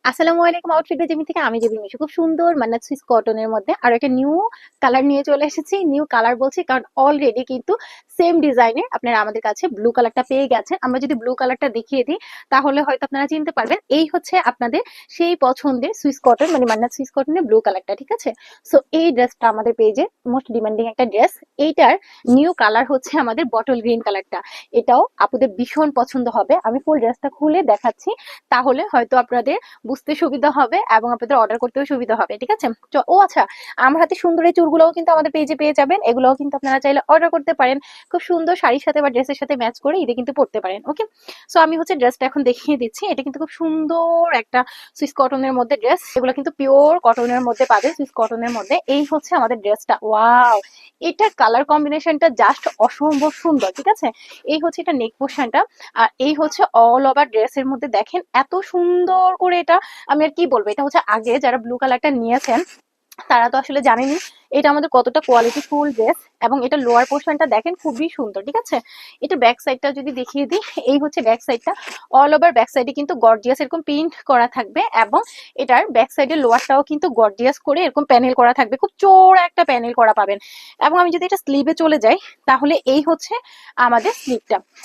আসসালামু আলাইকুম। Outfit Jimmy থেকে আমি জেবি মিশু। খুব সুন্দর মান্নাত সুইস কটনের মধ্যে আর একটা নিউ কালার নিয়ে চলে এসেছি। নিউ কালার বলছি কারণ অলরেডি কিন্তু সেম ডিজাইনের আপনারা আমাদের কাছে ব্লু কালারটা পেয়ে গেছেন। আমরা যদি ব্লু কালারটা দেখিয়ে দিই তাহলে হয়তো আপনারা চিনতে পারবেন। এই হচ্ছে আপনাদের সেই পছন্দের সুইস কটন, মানে মান্নাত সুইস কটনের ব্লু কালারটা, ঠিক আছে? সো এই ড্রেসটা আমাদের পেজে মোস্ট ডিমান্ডিং একটা ড্রেস। এইটার নিউ কালার হচ্ছে আমাদের বটল গ্রিন কালারটা। এটাও আপুদের ভীষণ পছন্দ হবে। আমি ফুল ড্রেসটা খুলে দেখাচ্ছি, তাহলে হয়তো আপনাদের বুঝতে সুবিধা হবে এবং আপনাদের অর্ডার করতেও সুবিধা হবে, ঠিক আছে? ও আচ্ছা, আমার হাতে সুন্দর এই চুলগুলোও কিন্তু আমাদের পেজে পেয়ে যাবেন। এগুলোও কিন্তু আপনারা চাইলে অর্ডার করতে পারেন। খুব সুন্দর শাড়ির সাথে বা ড্রেসের সাথে ম্যাচ করে ঈদে কিন্তু পড়তে পারেন। ওকে, সো আমি হচ্ছে ড্রেসটা এখন দেখিয়ে দিচ্ছি। এটা কিন্তু খুব সুন্দর একটা সুইস কটনের মধ্যে ড্রেস। এগুলো কিন্তু পিওর কটনের মধ্যে পাবে, সুইস কটনের মধ্যে। এই হচ্ছে আমাদের ড্রেসটা। ওয়াও, এটার কালার কম্বিনেশনটা জাস্ট অসম্ভব সুন্দর, ঠিক আছে? এই হচ্ছে এটা নেক পোর্শনটা। আর এই হচ্ছে অল ওভার ড্রেসের মধ্যে দেখেন এত সুন্দর করে এটা। আমি আর কি বলবো, এটা হচ্ছে আগে যারা ব্লু কালারটা নিয়েছেন তারা তো আসলে জানেনই এটা আমাদের কতটা কোয়ালিটি ফুল ড্রেস। এবং এটা লোয়ার পোর্শনটা দেখেন খুবই সুন্দর, ঠিক আছে? এটা ব্যাক সাইডটা যদি দেখিয়ে দিই, এই হচ্ছে ব্যাক সাইডটা। অল ওভার ব্যাক সাইডে কিন্তু গর্জিয়াস এরকম প্রিন্ট করা থাকবে এবং এটার ব্যাক সাইডের লোয়ারটাও কিন্তু গর্জিয়াস করে এরকম প্যানেল করা থাকবে, খুব চওড়া একটা প্যানেল করা পাবেন। এবং আমি যদি এটা স্লিভে চলে যাই, তাহলে এই হচ্ছে আমাদের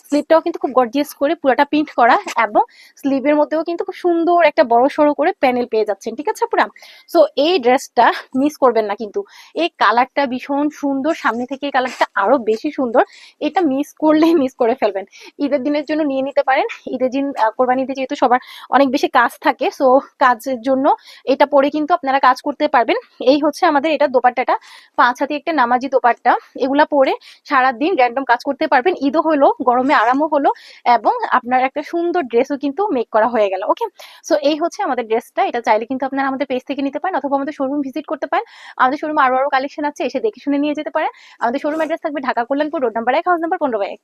স্লিভটাও কিন্তু খুব গর্জিয়াস করে পুরোটা প্রিন্ট করা এবং স্লিভের মধ্যেও কিন্তু খুব সুন্দর একটা বড় সড়ো করে প্যানেল পেয়ে যাচ্ছেন, ঠিক আছে পুরা? সো এই ড্রেসটা মিস করবেন না কিন্তু। এই কালারটা ভীষণ সুন্দর, সামনে থেকে এই কালারটা আরো বেশি সুন্দর। এটা মিস করলেই মিস করে ফেলবেন। ঈদের দিনের জন্য নিয়ে নিতে পারেন। ঈদের দিন কোরবানি ঈদে যেহেতু সবার অনেক বেশি কাজ থাকে, সো কাজের জন্য এটা পরে কিন্তু আপনারা কাজ করতে পারবেন। এই হচ্ছে আমাদের এটা দোপাট্টাটা, 5 হাতি একটা নামাজি দোপাট্টা। এগুলা পরে সারাদিন র্যান্ডম কাজ করতে পারবেন। ঈদও হলো, গরমে আরামও হলো এবং আপনার একটা সুন্দর ড্রেসও কিন্তু মেক করা হয়ে গেল। ওকে, সো এই হচ্ছে আমাদের ড্রেসটা। এটা চাইলে কিন্তু আপনারা আমাদের পেজ থেকে নিতে পারেন অথবা আমাদের শোরুম ভিজিট করতে পারেন। আমাদের শোরুমে আরো কালেকশন আছে, এসে দেখে শুনে নিয়ে যেতে পারেন। আমাদের শোরুম অ্যাড্রেস থাকবে Dhaka Kalyanpur road number 1, house number 15/1।